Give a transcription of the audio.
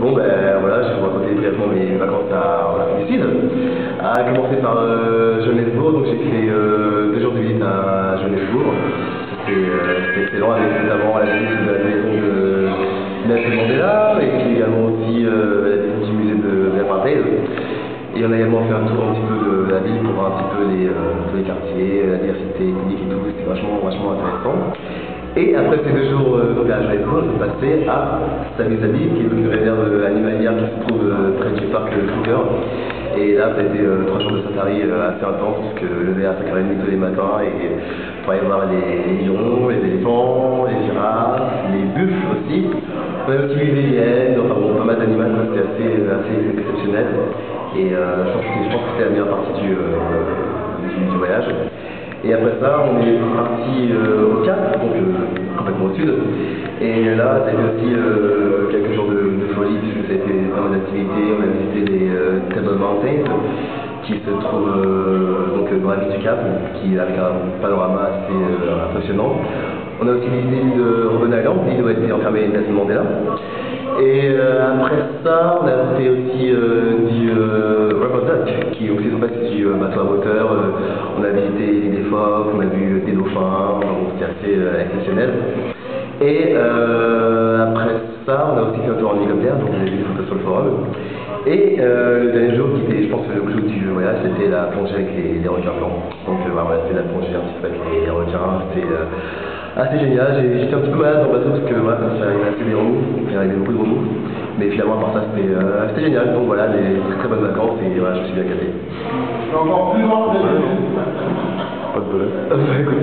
Bon, ben voilà, je vais vous raconter brièvement mes vacances en Afrique du Sud. À commencer par Johannesburg, donc j'ai fait 2 jours de visite à Johannesburg. C'était excellent, avec notamment la visite de la maison de Nelson Mandela, et puis également aussi la visite du musée de l'apartheid. Et on a également fait un tour un petit peu de la ville pour voir un petit peu tous les quartiers, la diversité ethnique et tout, c'était vachement intéressant. Et après ces 2 jours donc à Johannesburg, je suis passé à Sabi Sabi, qui est donc une réserve animalière qui se trouve près du parc Kruger. Et là, ça a été 3 jours de safari assez intense, parce que je levais à 5h30 tous les matins et pour aller voir les lions, les éléphants, les girafes, les buffles aussi. On a aussi vu des hyènes, enfin bon, pas mal d'animaux, c'était assez exceptionnel. Et je pense que c'était la meilleure partie du voyage. Et après ça, on est parti au Cap, donc complètement au sud. Et là, ça a été aussi quelques jours de folie, puisque ça a été pas mal d'activités. On a visité les Table Mountains, qui se trouvent donc dans la ville du Cap, qui avec un panorama assez impressionnant. On a aussi visité l'île de Robben Island, l'île où a été enfermé Nelson Mandela. Et après ça, on a fait aussi du Rubber Duck, qui aussi en fait c'est du bateau à moteur. On a visité des phoques, on a vu des dauphins, donc c'était assez exceptionnel. Et après ça, on a aussi fait un tour en hélicoptère, donc on a vu des photos sur le forum. Et le dernier jour, qui était, je pense, le clou du voyage, c'était la plongée avec les requins blancs. Donc voilà, on a fait la plongée un petit peu avec les requins, c'était assez génial. J'étais un petit peu malade dans le bateau parce que voilà, ça arrivait assez des remous, il arrivait beaucoup de remous. Mais finalement, à part ça, c'était génial. Donc voilà, des très bonnes vacances et voilà, je me suis bien gâté. Je suis encore plus loin que Pas de bol. Écoute,